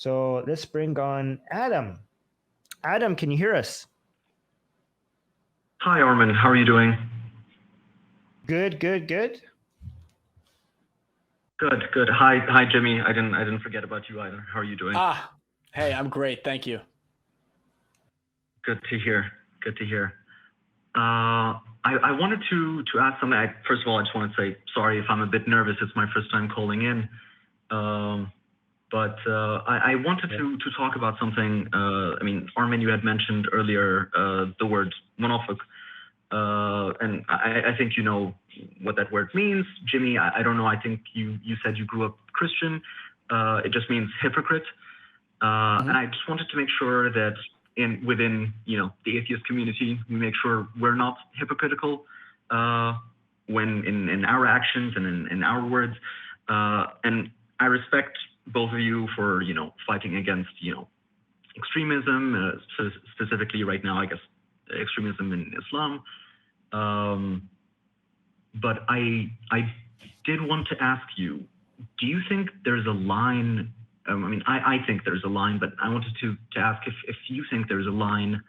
So let's bring on Adam. Adam, can you hear us? Hi, Armin. How are you doing? Good. Good. Hi, Jimmy. I didn't forget about you either. How are you doing? Hey, I'm great. Thank you. Good to hear. I wanted to ask something. First of all, I just want to say sorry if I'm a bit nervous. It's my first time calling in. But I wanted to talk about something. I mean, Armin, you had mentioned earlier the word monophic. And I think you know what that word means. Jimmy, I don't know. I think you said you grew up Christian. It just means hypocrite. And I just wanted to make sure that within the atheist community, we make sure we're not hypocritical when in our actions and in our words. And I respect both of you for fighting against extremism, specifically right now, I guess extremism in Islam. But I did want to ask you, do you think there's a line? I mean, I think there's a line, but I wanted to ask if you think there's a line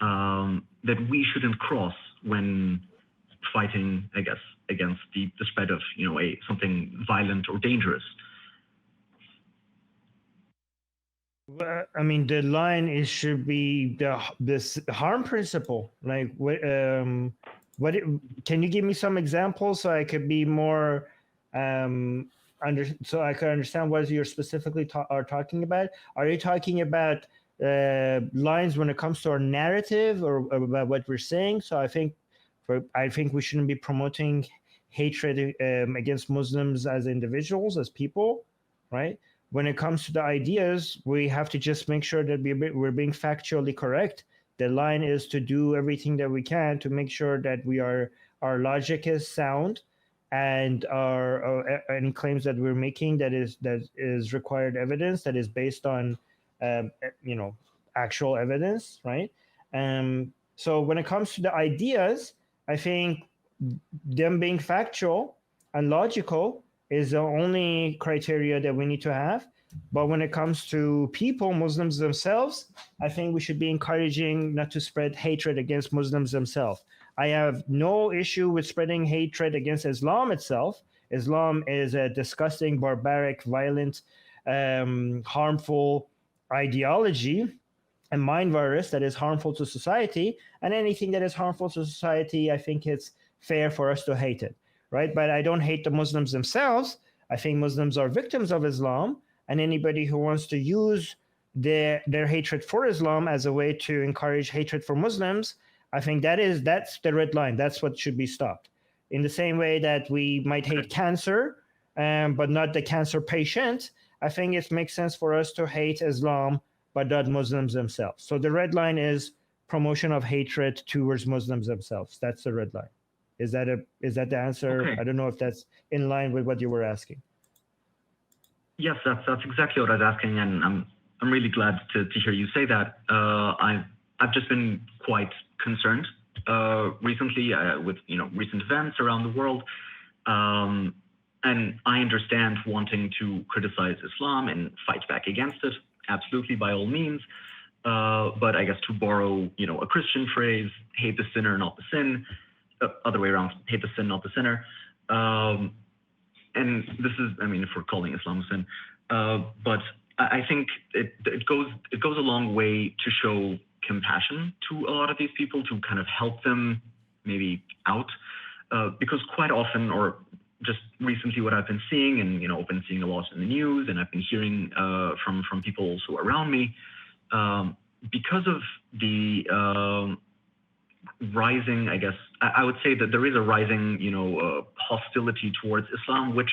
that we shouldn't cross when fighting, I guess, against the spread of something violent or dangerous. Well, I mean, the line should be this harm principle. Like, can you give me some examples so I could be more so I could understand what you're specifically are talking about? Are you talking about lines when it comes to our narrative or about what we're saying? So I think we shouldn't be promoting hatred against Muslims as individuals, as people, right? When it comes to the ideas, we have to just make sure that we're being factually correct. The line is to do everything that we can to make sure that our logic is sound, and any claims that we're making that is required evidence, that is based on actual evidence, right? So when it comes to the ideas, I think them being factual and logical is the only criteria that we need to have. But when it comes to people, Muslims themselves, I think we should be encouraging not to spread hatred against Muslims themselves. I have no issue with spreading hatred against Islam itself. Islam is a disgusting, barbaric, violent, harmful ideology, a mind virus that is harmful to society. And anything that is harmful to society, I think it's fair for us to hate it. Right? But I don't hate the Muslims themselves. I think Muslims are victims of Islam, and anybody who wants to use their hatred for Islam as a way to encourage hatred for Muslims, I think that's the red line. That's what should be stopped. In the same way that we might hate cancer, but not the cancer patient, I think it makes sense for us to hate Islam, but not Muslims themselves. So the red line is promotion of hatred towards Muslims themselves. That's the red line. Is that the answer? Okay. I don't know if that's in line with what you were asking. Yes, that's exactly what I was asking, and I'm really glad to hear you say that. I've just been quite concerned recently with recent events around the world, and I understand wanting to criticize Islam and fight back against it, absolutely, by all means. But I guess to borrow a Christian phrase, hate the sinner, not the sin. Other way around, hate the sin, not the sinner. And this is, I mean, if we're calling Islam a sin, but I think it goes a long way to show compassion to a lot of these people, to kind of help them maybe out, because quite often, or just recently, what I've been seeing, and I've been seeing a lot in the news, and I've been hearing from people also around me, because of the rising, I guess, I would say that there is a rising, hostility towards Islam, which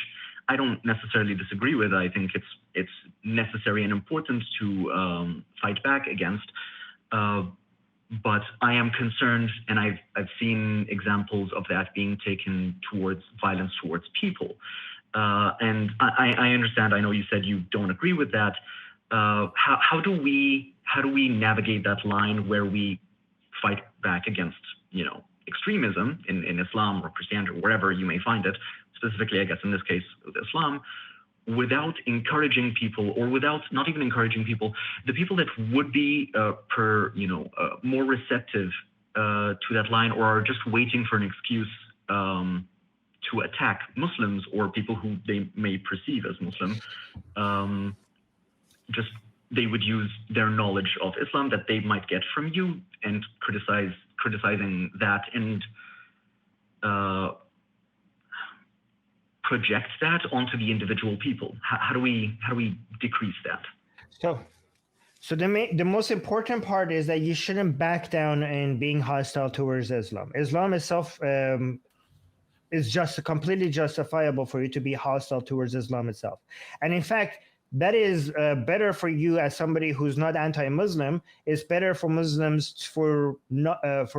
I don't necessarily disagree with. I think it's necessary and important to fight back against. But I am concerned, and I've seen examples of that being taken towards violence towards people. And I understand. I know you said you don't agree with that. How do we navigate that line where we fight back against extremism in Islam or Christianity or wherever you may find it, specifically I guess in this case with Islam, without encouraging people, or without not even encouraging people, the people that would be more receptive to that line, or are just waiting for an excuse to attack Muslims or people who they may perceive as Muslim, they would use their knowledge of Islam that they might get from you and criticizing that, and project that onto the individual people. How do we decrease that? So the most important part is that you shouldn't back down in being hostile towards Islam. Islam itself is just completely justifiable for you to be hostile towards Islam itself. And in fact, that is better for you as somebody who's not anti-Muslim. It's better for Muslims, for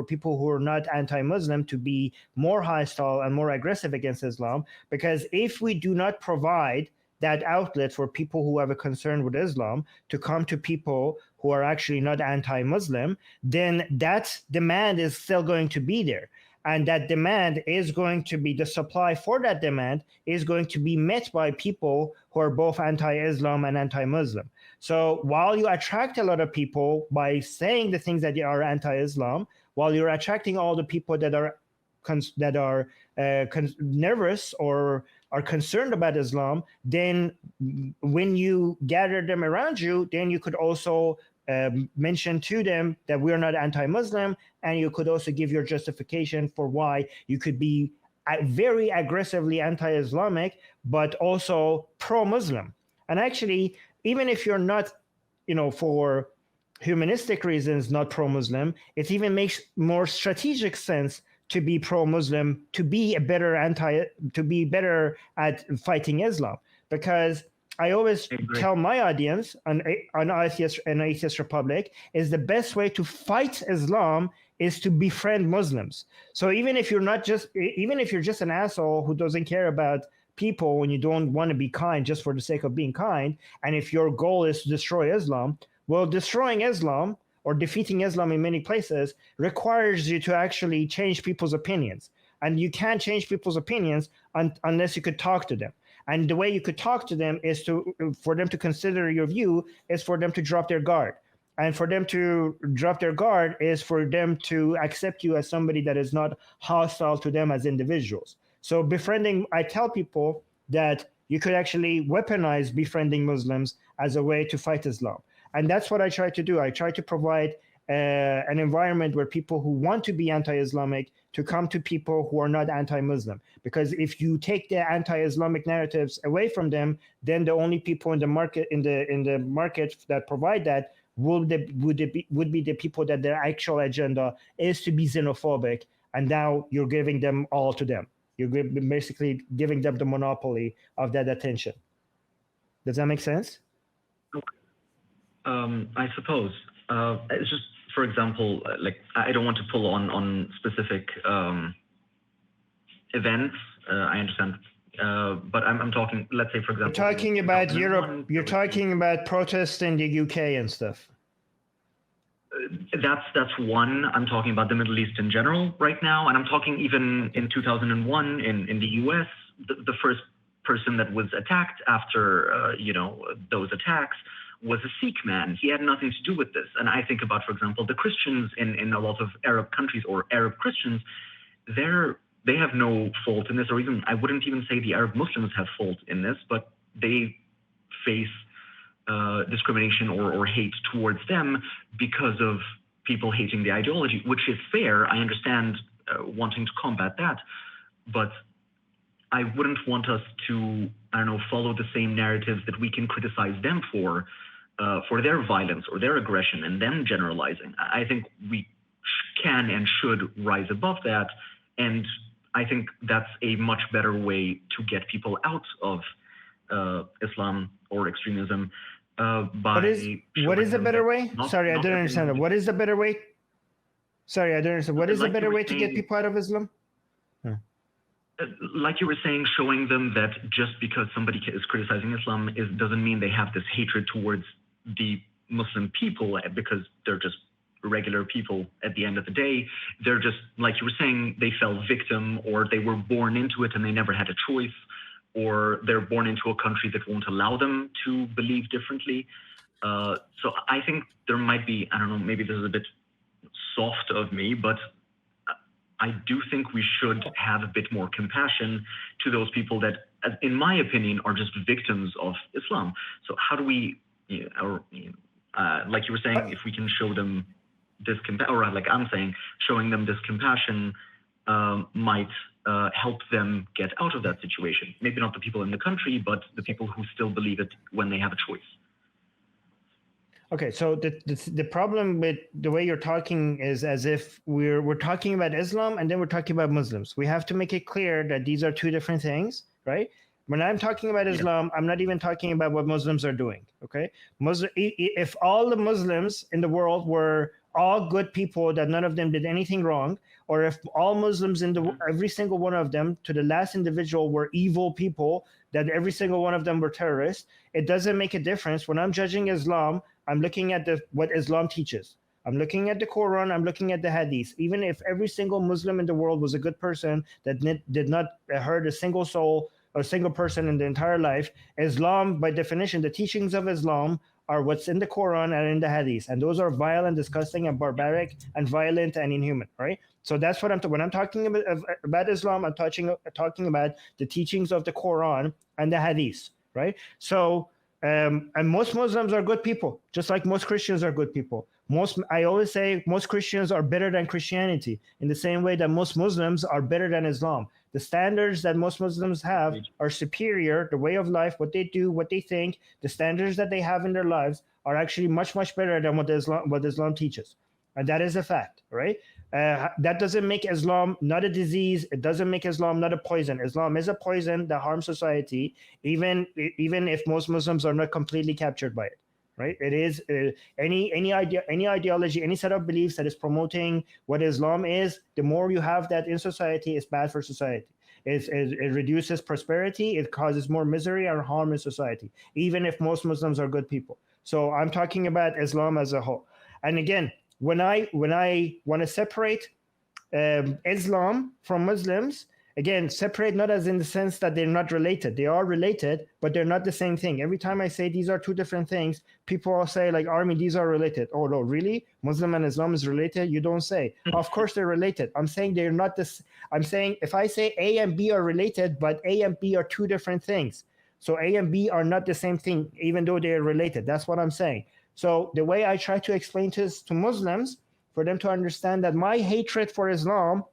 people who are not anti-Muslim, to be more hostile and more aggressive against Islam. Because if we do not provide that outlet for people who have a concern with Islam to come to people who are actually not anti-Muslim, then that demand is still going to be there. And that demand is going to be, the supply for that demand is going to be met by people who are both anti-Islam and anti-Muslim. So while you attract a lot of people by saying the things that are anti-Islam, while you're attracting all the people that are nervous or are concerned about Islam, then when you gather them around you, then you could also mention to them that we're not anti-Muslim, and you could also give your justification for why you could be very aggressively anti-Islamic, but also pro-Muslim. And actually, even if you're not, for humanistic reasons, not pro-Muslim, it even makes more strategic sense to be pro-Muslim, to be better at fighting Islam. Because I always tell my audience an Atheist Republic is the best way to fight Islam is to befriend Muslims. So even if you're just an asshole who doesn't care about people and you don't want to be kind just for the sake of being kind, and if your goal is to destroy Islam, well, destroying Islam or defeating Islam in many places requires you to actually change people's opinions. And you can't change people's opinions unless you could talk to them. And the way you could talk to them is for them to consider your view is for them to drop their guard. And for them to drop their guard is for them to accept you as somebody that is not hostile to them as individuals. So befriending, I tell people that you could actually weaponize befriending Muslims as a way to fight Islam. And that's what I try to do. I try to provide an environment where people who want to be anti-Islamic to come to people who are not anti-Muslim. Because if you take the anti-Islamic narratives away from them, then the only people in the market that provide that would be the people that their actual agenda is to be xenophobic. And now you're giving them all to them. You're basically giving them the monopoly of that attention. Does that make sense? I suppose. It's just, for example, like I don't want to pull on specific events. I understand, but I'm talking. Let's say, for example, you're talking about Europe. You're talking about protests in the UK and stuff. That's one. I'm talking about the Middle East in general right now, and I'm talking even in 2001 in the US. The first person that was attacked after those attacks was a Sikh man. He had nothing to do with this. And I think about, for example, the Christians in a lot of Arab countries, or Arab Christians, they have no fault in this, or even, I wouldn't even say the Arab Muslims have fault in this, but they face discrimination or hate towards them because of people hating the ideology, which is fair. I understand wanting to combat that, but I wouldn't want us to, follow the same narratives that we can criticize them for their violence or their aggression and them generalizing. I think we can and should rise above that. And I think that's a much better way to get people out of Islam or extremism. What is a better way? Sorry, I don't understand that. What is the better way? Sorry, I don't understand. What is the better way to get people out of Islam? Like you were saying, showing them that just because somebody is criticizing Islam doesn't mean they have this hatred towards the Muslim people, because they're just regular people at the end of the day. They're just, like you were saying, they fell victim, or they were born into it and they never had a choice. or they're born into a country that won't allow them to believe differently. So I think there might be, I don't know, maybe this is a bit soft of me, but I do think we should have a bit more compassion to those people that, in my opinion, are just victims of Islam. So how do we, like you were saying, if we can show them this compassion, or like I'm saying, showing them this compassion might help them get out of that situation. Maybe not the people in the country, but the people who still believe it when they have a choice. Okay, so the problem with the way you're talking is as if we're talking about Islam and then we're talking about Muslims. We have to make it clear that these are two different things, right? When I'm talking about Islam, I'm not even talking about what Muslims are doing, okay? If all the Muslims in the world were all good people, that none of them did anything wrong, or if all Muslims every single one of them to the last individual were evil people, that every single one of them were terrorists, it doesn't make a difference. When I'm judging Islam, I'm looking at what Islam teaches. I'm looking at the Quran, I'm looking at the Hadith. Even if every single Muslim in the world was a good person that did not hurt a single soul or a single person in the entire life, Islam, by definition, the teachings of Islam are what's in the Quran and in the Hadith. And those are violent, disgusting, and barbaric, and violent, and inhuman, right? So that's what when I'm talking about Islam, I'm talking about the teachings of the Quran and the Hadith, right? So, and most Muslims are good people, just like most Christians are good people. I always say most Christians are better than Christianity, in the same way that most Muslims are better than Islam. The standards that most Muslims have are superior. The way of life, what they do, what they think, the standards that they have in their lives are actually much, much better than what Islam teaches. And that is a fact, right? That doesn't make Islam not a disease. It doesn't make Islam not a poison. Islam is a poison that harms society, even if most Muslims are not completely captured by it, right? It is any ideology, any set of beliefs that is promoting what Islam is, the more you have that in society, it's bad for society. It reduces prosperity. It causes more misery and harm in society, even if most Muslims are good people. So I'm talking about Islam as a whole. And again, when I want to separate Islam from Muslims, again, separate not as in the sense that they're not related. They are related, but they're not the same thing. Every time I say these are two different things, people will say like, Armin, these are related. Oh no, really? Muslim and Islam is related? You don't say. Of course they're related. I'm saying they're not this. I'm saying if I say A and B are related, but A and B are two different things. So A and B are not the same thing, even though they're related. That's what I'm saying. So the way I try to explain this to Muslims, for them to understand that my hatred for Islam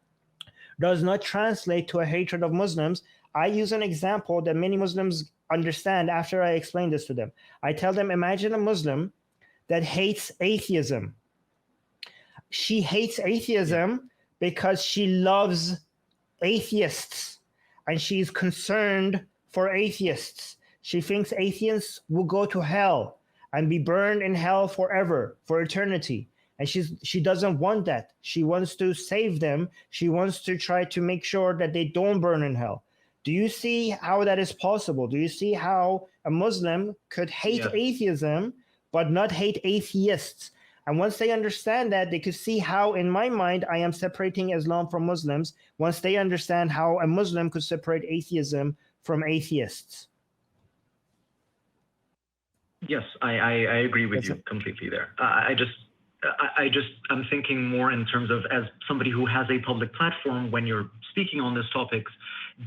does not translate to a hatred of Muslims, I use an example that many Muslims understand after I explain this to them. I tell them, imagine a Muslim that hates atheism. She hates atheism because she loves atheists, and she's concerned for atheists. She thinks atheists will go to hell and be burned in hell forever, for eternity. And she doesn't want that. She wants to save them. She wants to try to make sure that they don't burn in hell. Do you see how that is possible? Do you see how a Muslim could hate atheism, but not hate atheists? And once they understand that, they could see how, in my mind, I am separating Islam from Muslims. Once they understand how a Muslim could separate atheism from atheists. Yes, I agree with you completely there. I'm thinking more in terms of, as somebody who has a public platform, when you're speaking on these topics,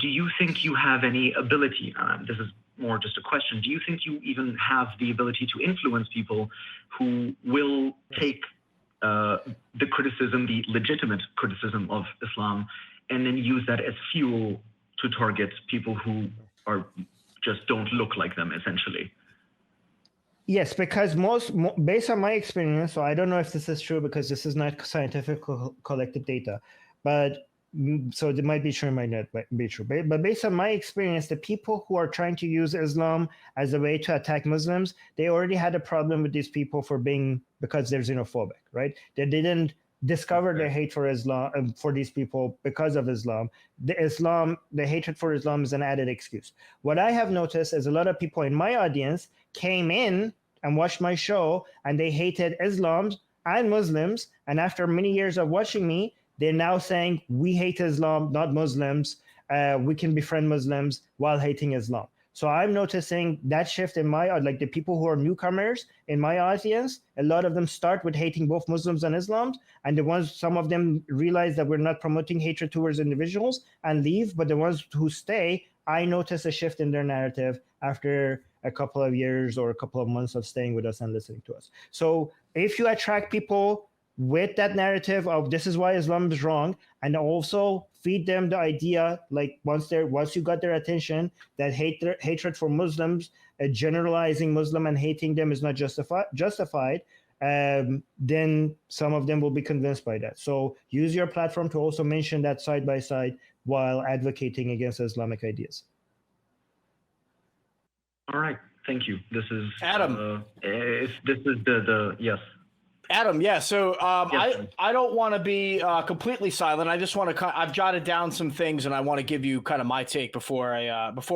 do you think you have any ability, this is more just a question, do you think you even have the ability to influence people who will take the criticism, the legitimate criticism of Islam, and then use that as fuel to target people who are just don't look like them, essentially? Yes, because based on my experience, so I don't know if this is true because this is not scientific collective data, but so it might be true, it might not be true. But based on my experience, the people who are trying to use Islam as a way to attack Muslims, they already had a problem with these people because they're xenophobic, right? They didn't discover their hate for Islam, for these people because of Islam. The hatred for Islam is an added excuse. What I have noticed is a lot of people in my audience came in and watched my show, and they hated Islam and Muslims. And after many years of watching me, they're now saying, we hate Islam, not Muslims. we can befriend Muslims while hating Islam. So I'm noticing that shift in my, like the people who are newcomers in my audience, a lot of them start with hating both Muslims and Islam. And the ones, some of them realize that we're not promoting hatred towards individuals and leave. But the ones who stay, I notice a shift in their narrative after a couple of years or a couple of months of staying with us and listening to us. So if you attract people with that narrative of this is why Islam is wrong, and also feed them the idea, like once you got their attention, that hatred for Muslims, generalizing Muslim and hating them is not justified, then some of them will be convinced by that. So use your platform to also mention that side by side while advocating against Islamic ideas. All right, thank you. This is Adam. This is the yes. Adam, yeah. So Yes, I don't want to be completely silent. I just want to. I've jotted down some things, and I want to give you kind of my take before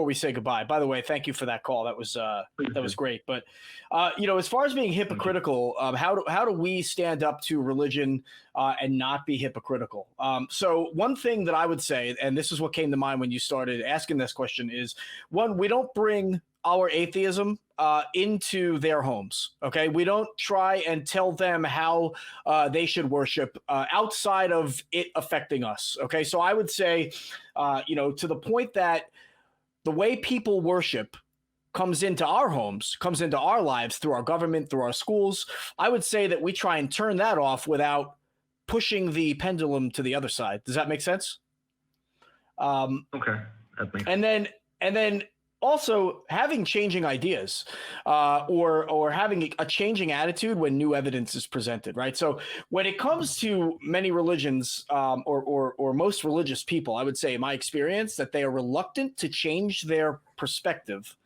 we say goodbye. By the way, thank you for that call. That was great. But as far as being hypocritical, how do we stand up to religion and not be hypocritical? So one thing that I would say, and this is what came to mind when you started asking this question, is one, we don't bring our atheism into their homes. Okay, we don't try and tell them how they should worship outside of it affecting us. Okay, so I would say, to the point that the way people worship comes into our homes, comes into our lives through our government, through our schools. I would say that we try and turn that off without pushing the pendulum to the other side. Does that make sense? Okay, that makes sense. And then also having changing ideas or having a changing attitude when new evidence is presented, right? So when it comes to many religions or most religious people, I would say in my experience that they are reluctant to change their perspective,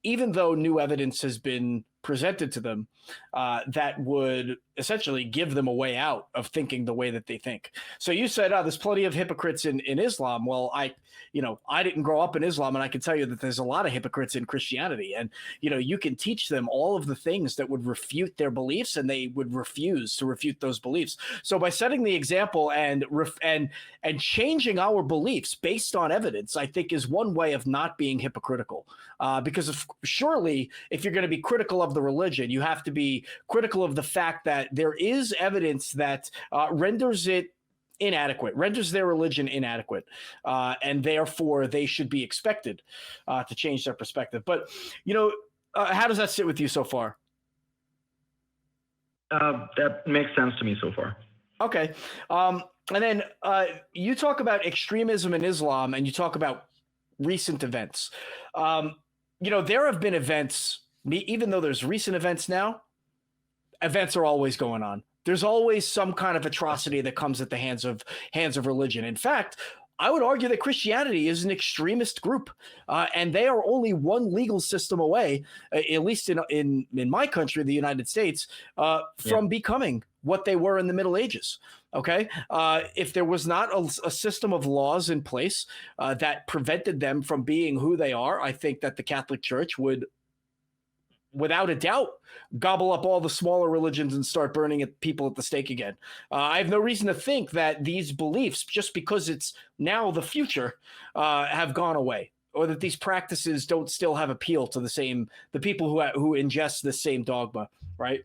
even though new evidence has been presented to them that would essentially give them a way out of thinking the way that they think. So you said, there's plenty of hypocrites in Islam. Well, I didn't grow up in Islam, and I can tell you that there's a lot of hypocrites in Christianity. And, you can teach them all of the things that would refute their beliefs, and they would refuse to refute those beliefs. So by setting the example and changing our beliefs based on evidence, I think is one way of not being hypocritical. Because surely if you're going to be critical of the religion, you have to be critical of the fact that there is evidence that renders their religion inadequate, and therefore they should be expected to change their perspective. But, how does that sit with you so far? That makes sense to me so far. Okay. And then you talk about extremism in Islam, and you talk about recent events. There have been events, even though there's recent events now, events are always going on. There's always some kind of atrocity that comes at the hands of religion. In fact, I would argue that Christianity is an extremist group, and they are only one legal system away, at least in my country, the United States, from becoming what they were in the Middle Ages. Okay, if there was not a system of laws in place that prevented them from being who they are, I think that the Catholic Church would, without a doubt, gobble up all the smaller religions and start burning people at the stake again. I have no reason to think that these beliefs, just because it's now the future, have gone away, or that these practices don't still have appeal to the people who ingest the same dogma, right?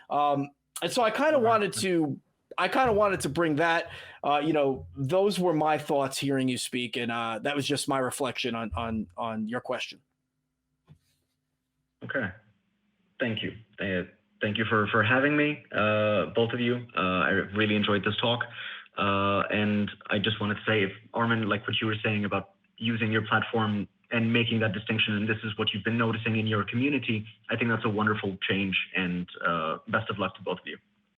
And so I kind of wanted to bring that. Those were my thoughts hearing you speak, and that was just my reflection on your question. Okay. Thank you. Thank you for having me, both of you. I really enjoyed this talk. And I just wanted to say, if Armin, like what you were saying about using your platform and making that distinction, and this is what you've been noticing in your community, I think that's a wonderful change, and best of luck to both of you.